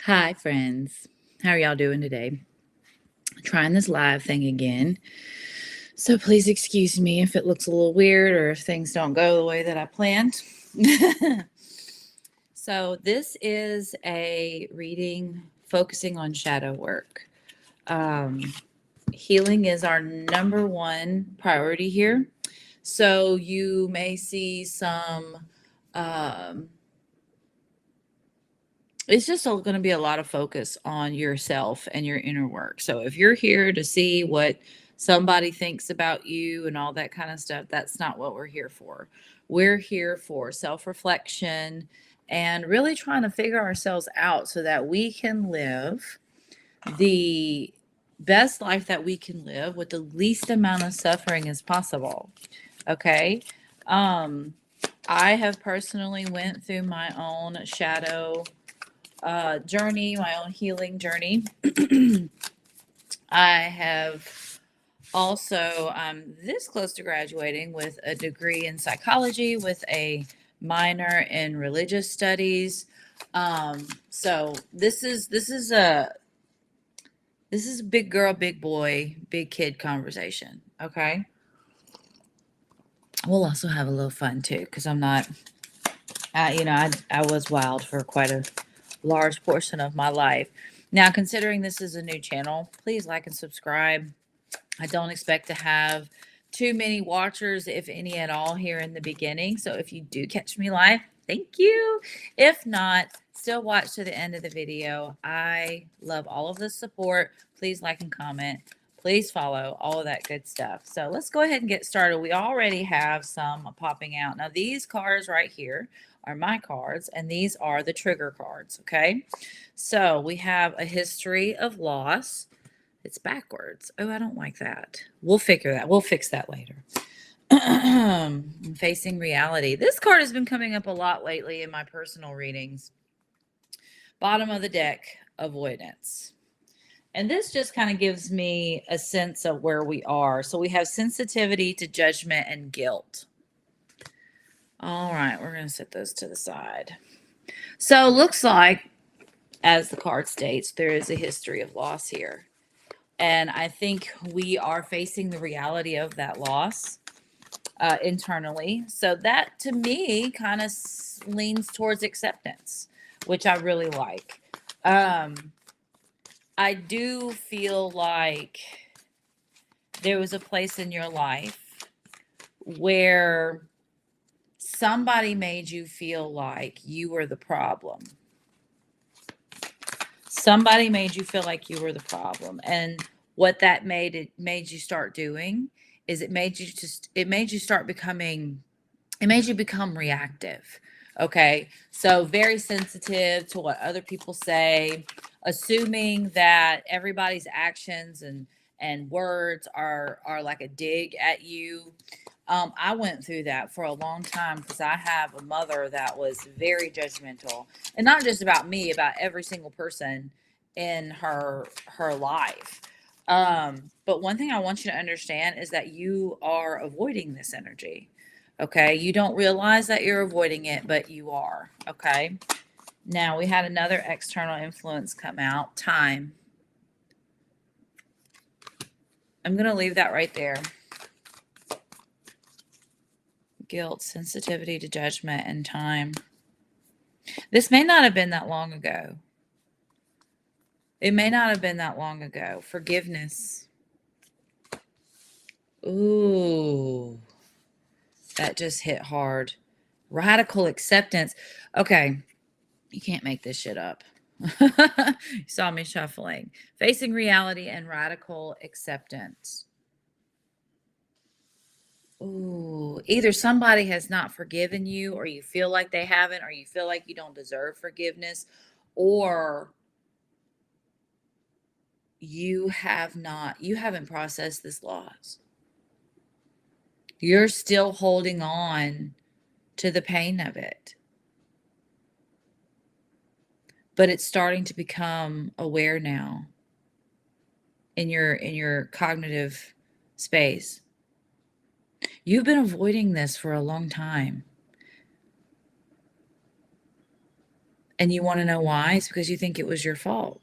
Hi, friends. How are y'all doing today? Trying this live thing again. So please excuse me if it looks a little weird or if things don't go the way that I planned. So, this is a reading focusing on shadow work. Um, Healing is our number one priority here. So, you may see some. Um, it's just going to be a lot of focus on yourself and your inner work. So if you're here to see what somebody thinks about you and all that kind of stuff, that's not what we're here for. We're here for self reflection and really trying to figure ourselves out so that we can live the best life that we can live with the least amount of suffering as possible. Okay. Um, I have personally went through my own shadow journey, my own healing journey. I have also, I'm this close to graduating with a degree in psychology with a minor in religious studies. So this is a big girl, big boy, big kid conversation. Okay. We'll also have a little fun too, because I'm not, I was wild for quite a large portion of my life. Now, considering this is a new channel, please like and subscribe. I don't expect to have too many watchers, if any at all, here in the beginning. So if you do catch me live, thank you. If not, still watch to the end of the video. I love all of the support. Please like and comment. Please follow all of that good stuff. So let's go ahead and get started. We already have some popping out. Now, these cards right here are my cards, and these are the trigger cards. Okay. So we have a history of loss. It's backwards. Oh, I don't like that. We'll figure that. We'll fix that later. Facing reality. This card has been coming up a lot lately in my personal readings. Bottom of the deck, avoidance. And this just kind of gives me a sense of where we are. So we have sensitivity to judgment and guilt. All right, we're going to set those to the side. So looks like, as the card states, there is a history of loss here. And I think we are facing the reality of that loss internally. So that to me kind of leans towards acceptance, which I really like. I do feel like there was a place in your life where somebody made you feel like you were the problem. Somebody made you feel like you were the problem. And what that made you start doing is it made you become reactive. Okay. So very sensitive to what other people say, assuming that everybody's actions and words are like a dig at you. I went through that for a long time because I have a mother that was very judgmental, and not just about me, about every single person in her life. But one thing I want you to understand is that you are avoiding this energy. Okay, you don't realize that you're avoiding it, but you are. Okay. Now we had another external influence come out. Time. I'm going to leave that right there. Guilt, sensitivity to judgment, and time. This may not have been that long ago. It may not have been that long ago. Forgiveness. Ooh, that just hit hard. Radical acceptance. Okay, you can't make this shit up. You saw me shuffling. Facing reality and radical acceptance. Ooh, either somebody has not forgiven you, or you feel like they haven't, or you feel like you don't deserve forgiveness, or you haven't processed this loss. You're still holding on to the pain of it. But it's starting to become aware now in your cognitive space. You've been avoiding this for a long time. And you want to know why? It's because you think it was your fault.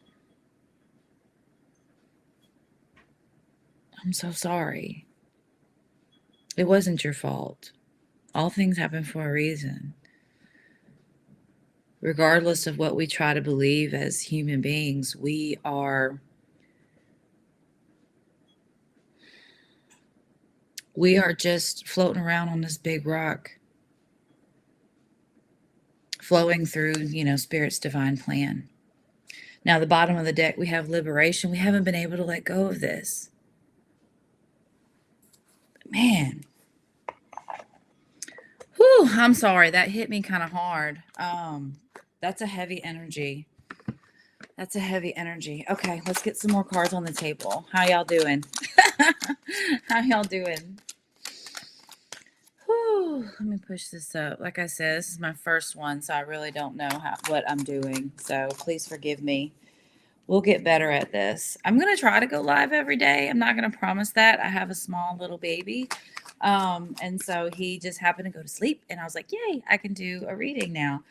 I'm so sorry. It wasn't your fault. All things happen for a reason. Regardless of what we try to believe as human beings, we are just floating around on this big rock, flowing through, Spirit's divine plan. Now, the bottom of the deck, we have liberation. We haven't been able to let go of this. Man. Whew, I'm sorry. That hit me kind of hard. That's a heavy energy. That's a heavy energy. Okay, let's get some more cards on the table. How y'all doing? How y'all doing? Whew, let me push this up. Like I said, this is my first one, so I really don't know what I'm doing. So please forgive me. We'll get better at this. I'm going to try to go live every day. I'm not going to promise that. I have a small little baby. And so he just happened to go to sleep. And I was like, yay, I can do a reading now.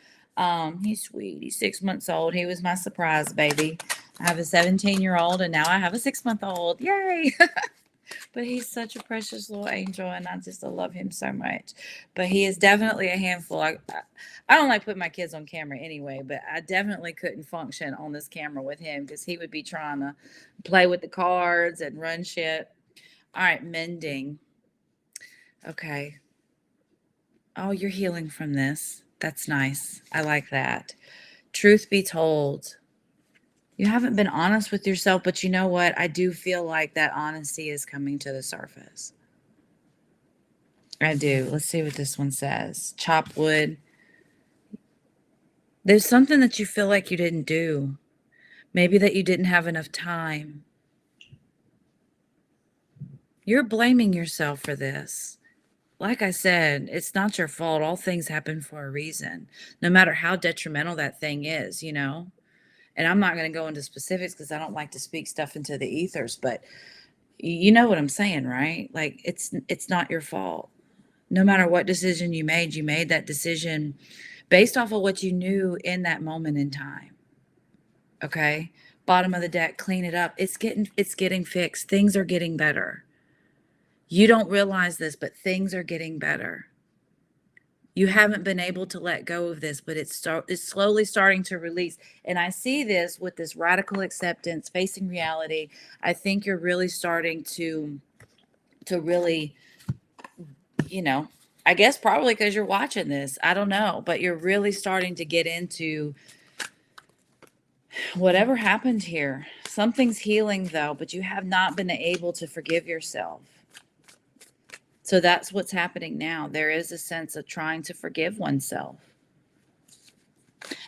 He's sweet. He's 6 months old. He was my surprise baby. I have a 17-year-old and now I have a 6-month-old. Yay. But he's such a precious little angel, and I love him so much. But he is definitely a handful. I don't like putting my kids on camera anyway, but I definitely couldn't function on this camera with him because he would be trying to play with the cards and run shit. All right, mending. Okay. Oh, you're healing from this. That's nice. I like that. Truth be told, you haven't been honest with yourself, but you know what? I do feel like that honesty is coming to the surface. I do. Let's see what this one says. Chop wood. There's something that you feel like you didn't do. Maybe that you didn't have enough time. You're blaming yourself for this. Like I said, it's not your fault. All things happen for a reason, no matter how detrimental that thing is, And I'm not going to go into specifics because I don't like to speak stuff into the ethers, but you know what I'm saying, right? Like it's not your fault. No matter what decision you made that decision based off of what you knew in that moment in time. Okay? Bottom of the deck, clean it up. It's getting fixed. Things are getting better. You don't realize this, but things are getting better. You haven't been able to let go of this, but it's slowly starting to release. And I see this with this radical acceptance, facing reality. I think you're really starting to really, I guess probably because you're watching this. I don't know, but you're really starting to get into whatever happened here. Something's healing though, but you have not been able to forgive yourself. So that's what's happening now. There is a sense of trying to forgive oneself.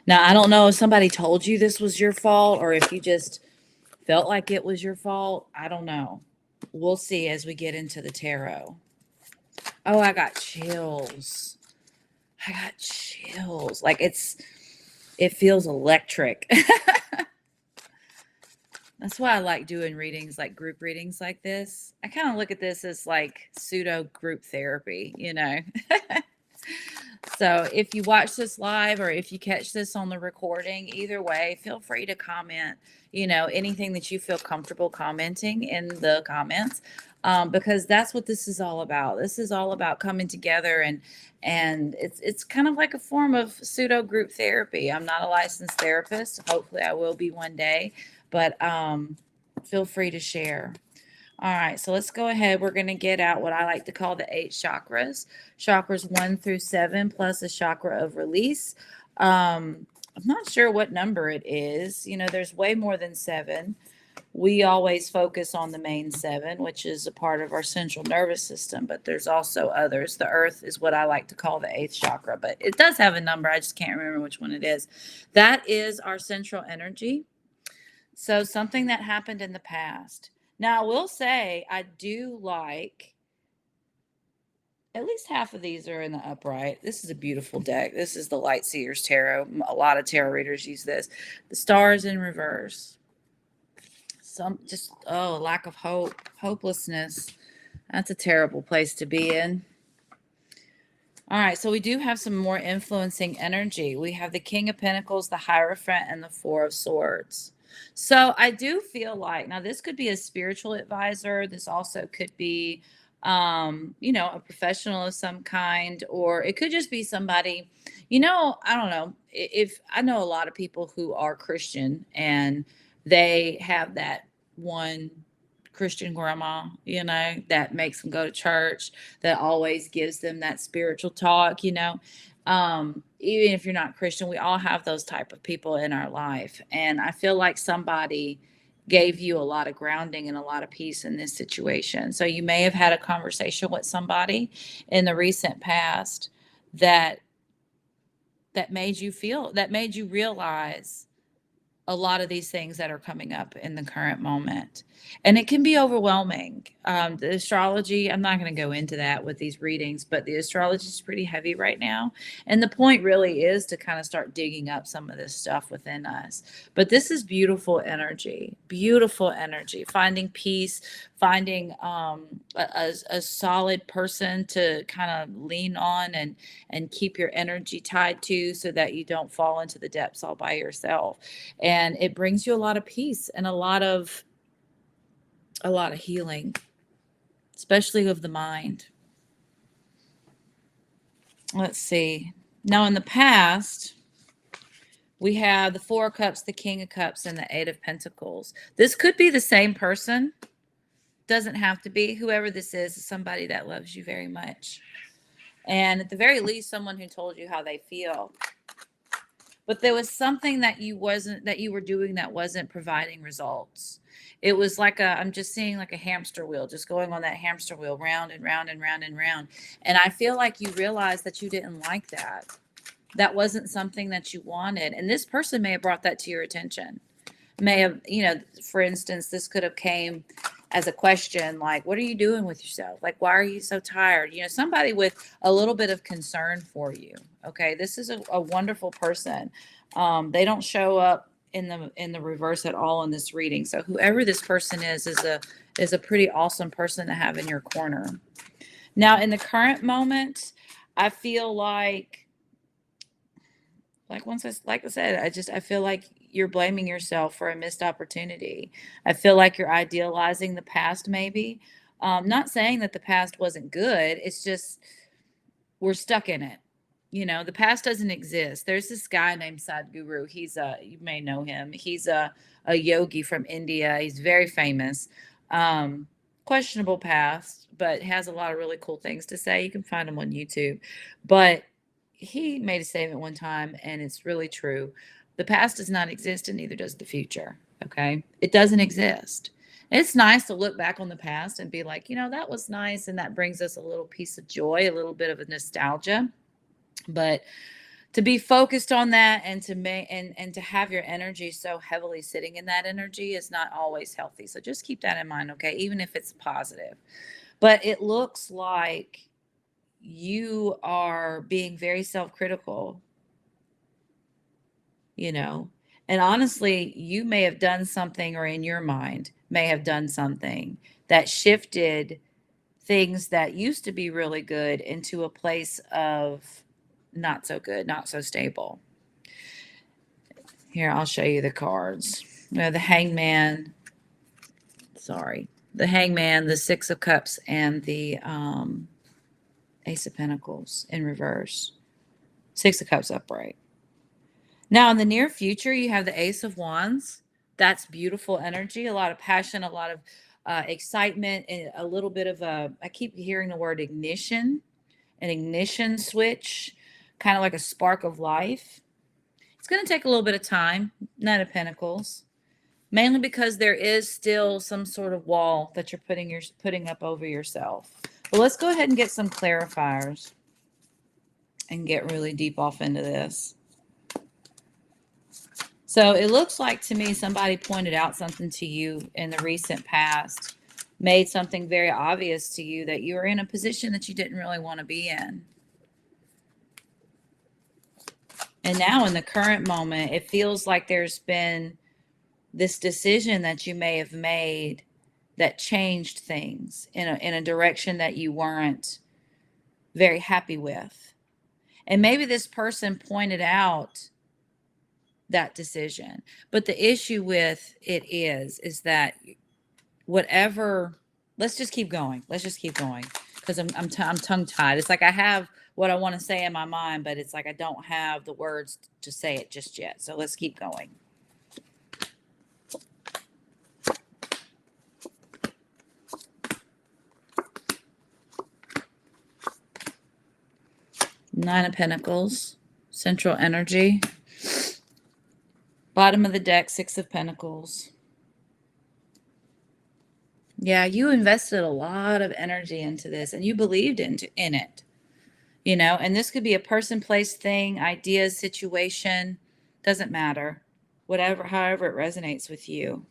Now, I don't know if somebody told you this was your fault or if you just felt like it was your fault. I don't know. We'll see as we get into the tarot. Oh, I got chills. Like it feels electric. That's why I like doing readings, like group readings like this. I kind of look at this as like pseudo group therapy, So if you watch this live or if you catch this on the recording, either way, feel free to comment, anything that you feel comfortable commenting in the comments, because that's what this is all about. This is all about coming together and it's kind of like a form of pseudo group therapy. I'm not a licensed therapist. Hopefully I will be one day. But feel free to share. All right, so let's go ahead. We're going to get out what I like to call the 8 chakras. Chakras 1 through 7 plus a chakra of release. I'm not sure what number it is. There's way more than 7. We always focus on the main 7, which is a part of our central nervous system, but there's also others. The earth is what I like to call the 8th chakra, but it does have a number. I just can't remember which one it is. That is our central energy. So something that happened in the past. Now, I will say I do like at least half of these are in the upright. This is a beautiful deck. This is the Light Seers Tarot. A lot of tarot readers use this. The stars in reverse. Lack of hope, hopelessness. That's a terrible place to be in. All right, so we do have some more influencing energy. We have the King of Pentacles, the Hierophant, and the Four of Swords. So I do feel like now this could be a spiritual advisor. This also could be, a professional of some kind, or it could just be somebody, I don't know. If I know a lot of people who are Christian and they have that one Christian grandma, that makes them go to church, that always gives them that spiritual talk. Even if you're not Christian, we all have those type of people in our life. And I feel like somebody gave you a lot of grounding and a lot of peace in this situation. So you may have had a conversation with somebody in the recent past that that made you realize a lot of these things that are coming up in the current moment. And it can be overwhelming. The astrology, I'm not going to go into that with these readings, but the astrology is pretty heavy right now. And the point really is to kind of start digging up some of this stuff within us. But this is beautiful energy, finding peace, finding a solid person to kind of lean on and keep your energy tied to so that you don't fall into the depths all by yourself. And it brings you a lot of peace and a lot of healing, especially of the mind. Let's see. Now in the past, we have the Four of Cups, the King of Cups, and the Eight of Pentacles. This could be the same person. Doesn't have to be. Whoever this is somebody that loves you very much. And at the very least, someone who told you how they feel. But there was something that you were doing that wasn't providing results. It was like I'm just seeing like a hamster wheel, just going on that hamster wheel round and round and round and round. And I feel like you realized that you didn't like that. That wasn't something that you wanted. And this person may have brought that to your attention. May have, for instance, this could have came as a question like, what are you doing with yourself? Like, why are you so tired? Somebody with a little bit of concern for you. Okay. This is a wonderful person. They don't show up in the reverse at all in this reading. So whoever this person is a pretty awesome person to have in your corner. Now, in the current moment, I feel like I said, I feel like you're blaming yourself for a missed opportunity. I feel like you're idealizing the past, maybe. Not saying that the past wasn't good. It's just we're stuck in it. The past doesn't exist. There's this guy named Sadhguru. You may know him. He's a yogi from India. He's very famous. Questionable past, but has a lot of really cool things to say. You can find him on YouTube. But he made a statement one time, and it's really true. The past does not exist, and neither does the future. Okay. It doesn't exist. It's nice to look back on the past and be like, that was nice. And that brings us a little piece of joy, a little bit of a nostalgia. But to be focused on that and to have your energy so heavily sitting in that energy is not always healthy. So just keep that in mind. Okay. Even if it's positive, but it looks like you are being very self-critical, and honestly, you may have done something, or in your mind may have done something that shifted things that used to be really good into a place of not so good, not so stable. Here, I'll show you the cards. The Hangman, the Six of Cups, and the Ace of Pentacles in reverse. Six of Cups upright. Now, in the near future, you have the Ace of Wands. That's beautiful energy, a lot of passion, a lot of excitement, and a little bit of I keep hearing the word ignition, an ignition switch, kind of like a spark of life. It's going to take a little bit of time, Knight of Pentacles, mainly because there is still some sort of wall that you're putting up over yourself. But let's go ahead and get some clarifiers and get really deep off into this. So it looks like to me somebody pointed out something to you in the recent past, made something very obvious to you that you were in a position that you didn't really want to be in. And now in the current moment, it feels like there's been this decision that you may have made that changed things in a direction that you weren't very happy with. And maybe this person pointed out that decision. But the issue with it is that whatever, let's just keep going. Let's just keep going because I'm tongue tied. It's like I have what I want to say in my mind, but it's like I don't have the words to say it just yet. So let's keep going. Nine of Pentacles, central energy. Bottom of the deck, Six of Pentacles. Yeah, you invested a lot of energy into this and you believed in it, you know, and this could be a person, place, thing, idea, situation, doesn't matter. Whatever, however it resonates with you.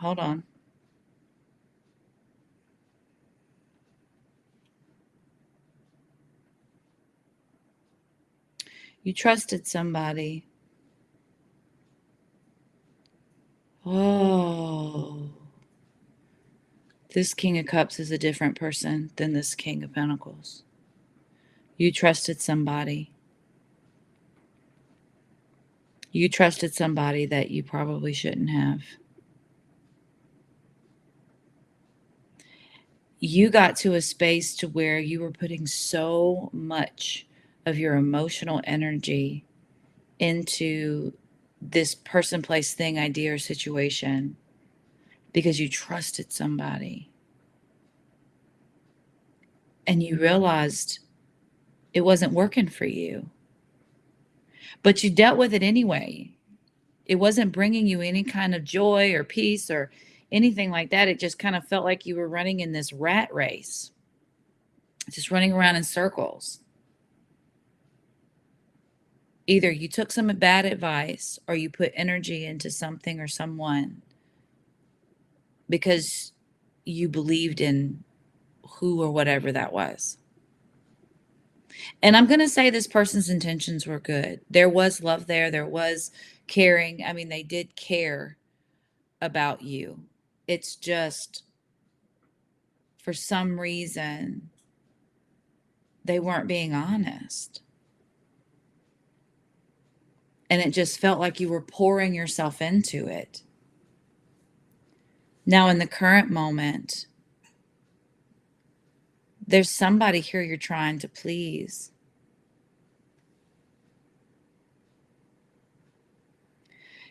Hold on. You trusted somebody. Oh. This King of Cups is a different person than this King of Pentacles. You trusted somebody. You trusted somebody that you probably shouldn't have. You got to a space to where you were putting so much of your emotional energy into this person, place, thing, idea, or situation because you trusted somebody. And you realized it wasn't working for you. But you dealt with it anyway. It wasn't bringing you any kind of joy or peace or anything like that. It just kind of felt like you were running in this rat race, just running around in circles. Either you took some bad advice or you put energy into something or someone because you believed in who or whatever that was. And I'm going to say this person's intentions were good. There was love there. There was caring. I mean, they did care about you. It's just for some reason, they weren't being honest. And it just felt like you were pouring yourself into it. Now, in the current moment, there's somebody here you're trying to please.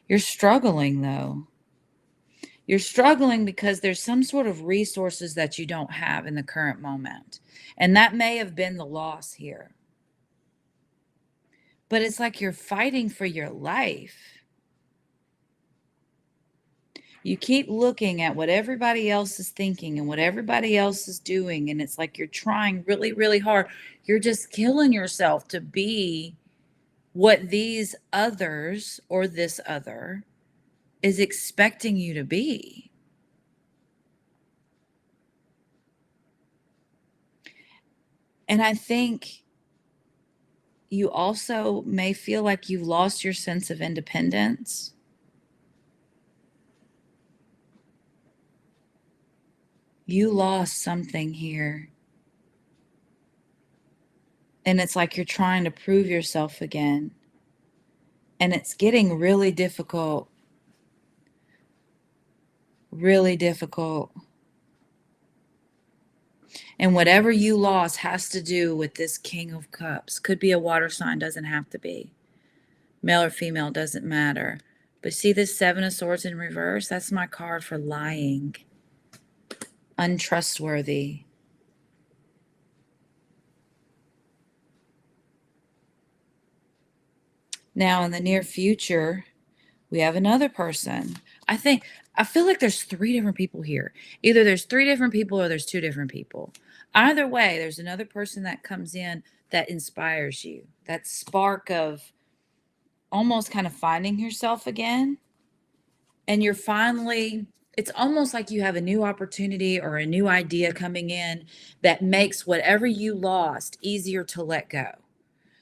You're struggling, though. You're struggling because there's some sort of resources that you don't have in the current moment. And that may have been the loss here. But it's like you're fighting for your life. You keep looking at what everybody else is thinking and what everybody else is doing. And it's like you're trying really, really hard. You're just killing yourself to be what these others or this other is expecting you to be. And I think you also may feel like you've lost your sense of independence. You lost something here. And it's like you're trying to prove yourself again. And it's getting really difficult. Really difficult. And whatever you lost has to do with this King of Cups. Could be a water sign, doesn't have to be. Male or female, doesn't matter. But see this Seven of Swords in reverse? That's my card for lying. Untrustworthy. Now, in the near future, we have another person. I feel like there's three different people here. Either there's three different people or there's two different people. Either way, there's another person that comes in that inspires you. That spark of almost kind of finding yourself again. And you're finally, it's almost like you have a new opportunity or a new idea coming in that makes whatever you lost easier to let go.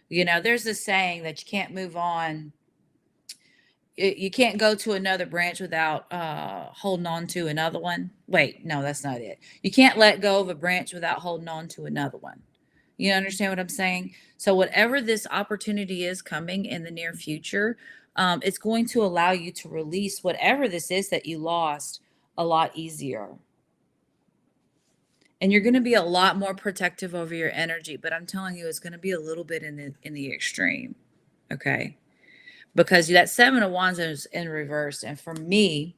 You know, there's this saying that you can't move on You can't go to another branch without holding on to another one. Wait, no, that's not it. You can't let go of a branch without holding on to another one. You understand what I'm saying? So, whatever this opportunity is coming in the near future, it's going to allow you to release whatever this is that you lost a lot easier. And you're going to be a lot more protective over your energy, but I'm telling you, it's going to be a little bit in the extreme. Okay. Because that 7 of Wands is in reverse. And for me,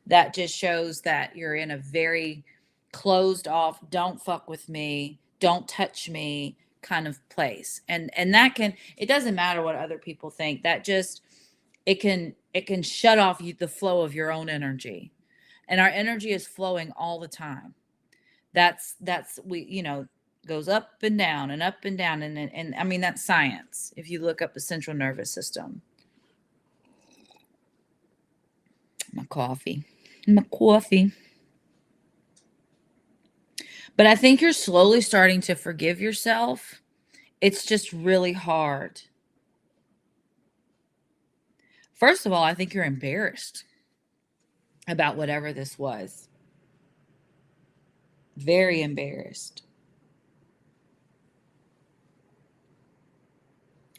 that just shows that you're in a very closed off, don't fuck with me, don't touch me kind of place. And that can, it doesn't matter what other people think. That just, it can shut off the flow of your own energy. And our energy is flowing all the time. That's we, goes up and down and up and down. And I mean, that's science. If you look up the central nervous system. My coffee. But I think you're slowly starting to forgive yourself. It's just really hard. First of all, I think you're embarrassed about whatever this was. Very embarrassed.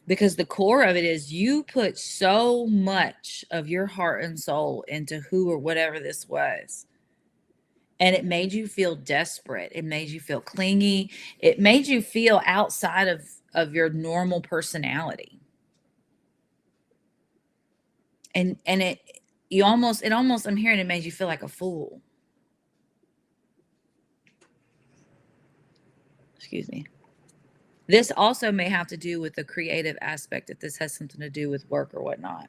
Because the core of it is you put so much of your heart and soul into who or whatever this was. And it made you feel desperate. It made you feel clingy. It made you feel outside of your normal personality. And it almost, I'm hearing it made you feel like a fool. Excuse me. This also may have to do with the creative aspect, if this has something to do with work or whatnot.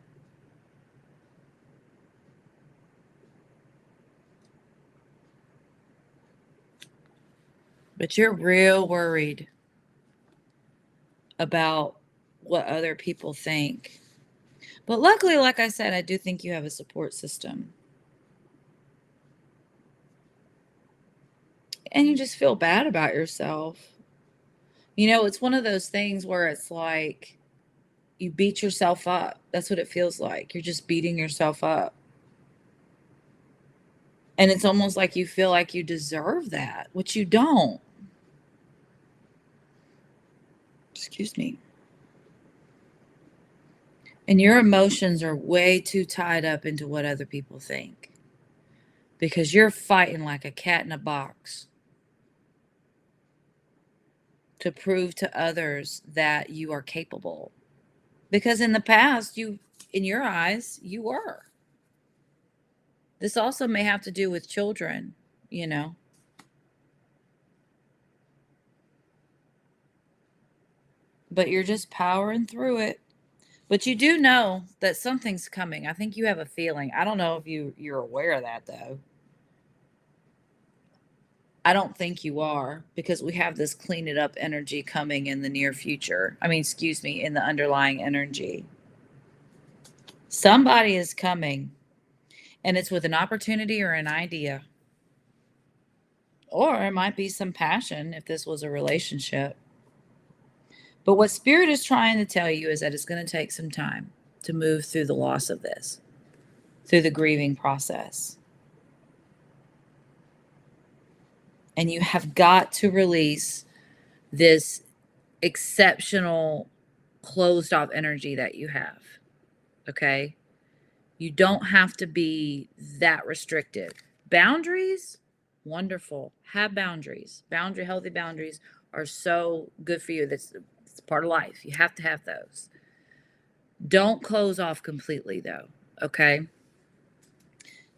But you're real worried about what other people think. But luckily, like I said, I do think you have a support system. And you just feel bad about yourself. It's one of those things where it's like you beat yourself up. That's what it feels like. You're just beating yourself up. And it's almost like you feel like you deserve that, which you don't. Excuse me. And your emotions are way too tied up into what other people think. Because you're fighting like a cat in a box to prove to others that you are capable. Because in the past, in your eyes, you were. This also may have to do with children, But you're just powering through it. But you do know that something's coming. I think you have a feeling. I don't know if you're aware of that, though. I don't think you are, because we have this clean it up energy coming in the near future. I mean, excuse me, in the underlying energy. Somebody is coming, and it's with an opportunity or an idea. Or it might be some passion if this was a relationship. But what Spirit is trying to tell you is that it's going to take some time to move through the loss of this, through the grieving process. And you have got to release this exceptional closed off energy that you have. Okay? You don't have to be that restricted. Boundaries, wonderful. Have boundaries. Healthy boundaries are so good for you. That's part of life. You have to have those. Don't close off completely, though. Okay?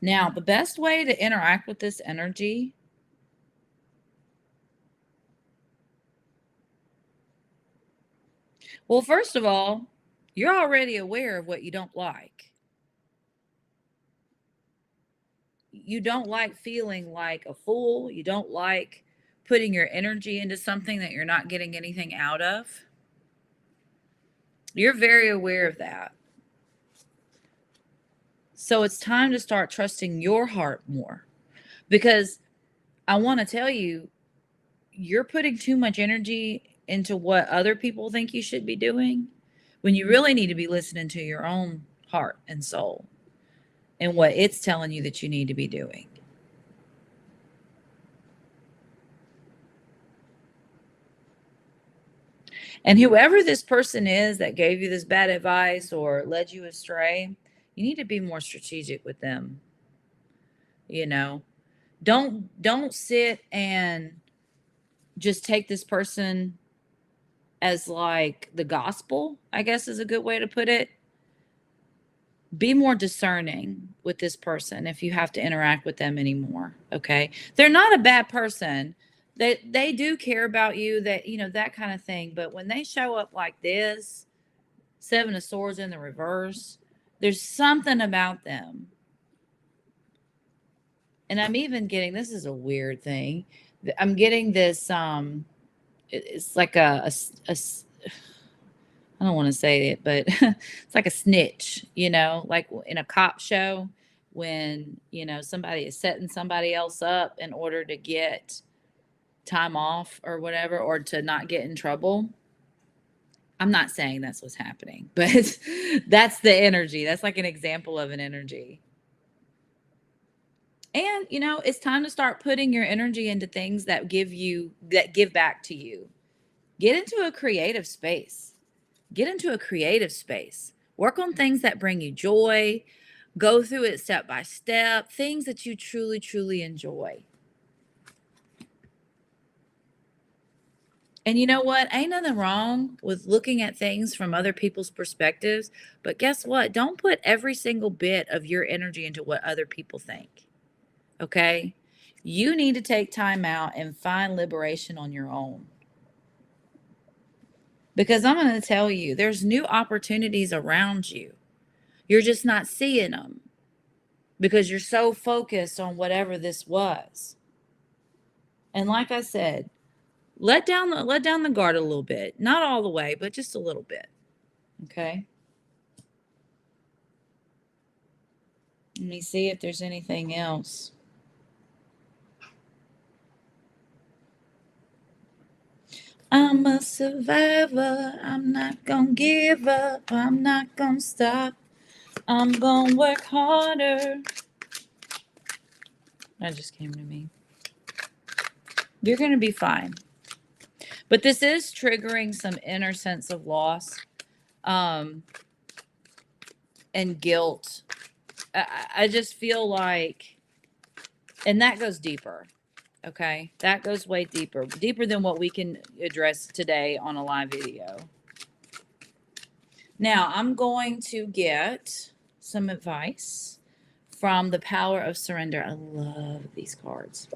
Now, the best way to interact with this energy, well, first of all, you're already aware of what you don't like. You don't like feeling like a fool. You don't like putting your energy into something that you're not getting anything out of. You're very aware of that. So it's time to start trusting your heart more, because I want to tell you, you're putting too much energy into what other people think you should be doing when you really need to be listening to your own heart and soul and what it's telling you that you need to be doing. And whoever this person is that gave you this bad advice or led you astray, you need to be more strategic with them. You know, don't sit and just take this person as like the gospel, I guess is a good way to put it. Be more discerning with this person if you have to interact with them anymore. Okay. They're not a bad person. They do care about you, that you know, that kind of thing. But when they show up like this, Seven of Swords in the reverse, there's something about them. And I'm even getting, this is a weird thing. I'm getting this it's like a I don't want to say it, but it's like a snitch, you know, like in a cop show when, you know, somebody is setting somebody else up in order to get time off or whatever, or to not get in trouble. I'm not saying that's what's happening, but that's the energy. That's like an example of an energy. And, you know, it's time to start putting your energy into things that give back to you. Get into a creative space. Get into a creative space. Work on things that bring you joy. Go through it step by step, things that you truly, truly enjoy. And you know what? Ain't nothing wrong with looking at things from other people's perspectives. But guess what? Don't put every single bit of your energy into what other people think. Okay? You need to take time out and find liberation on your own. Because I'm going to tell you, there's new opportunities around you. You're just not seeing them because you're so focused on whatever this was. And like I said, let down the guard a little bit. Not all the way, but just a little bit. Okay? Let me see if there's anything else. I'm a survivor. I'm not gonna give up. I'm not gonna stop. I'm gonna work harder. That just came to me. You're gonna be fine. But this is triggering some inner sense of loss, and guilt. I just feel like, and that goes deeper. Okay. That goes way deeper than what we can address today on a live video. Now I'm going to get some advice from the Power of Surrender. I love these cards.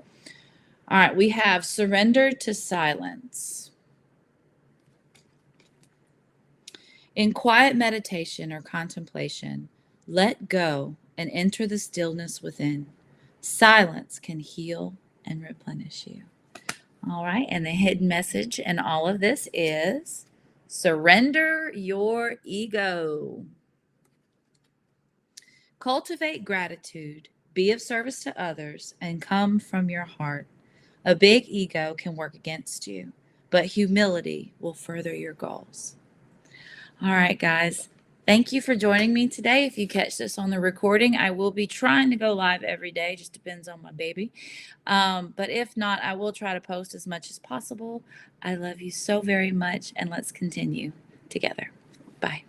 All right. We have surrender to silence. In quiet meditation or contemplation, let go and enter the stillness within. Silence can heal and replenish you. All right. And the hidden message in all of this is surrender your ego. Cultivate gratitude, be of service to others, and come from your heart. A big ego can work against you, but humility will further your goals. All right, guys. Thank you for joining me today. If you catch this on the recording, I will be trying to go live every day. Just depends on my baby. But if not, I will try to post as much as possible. I love you so very much, and let's continue together. Bye.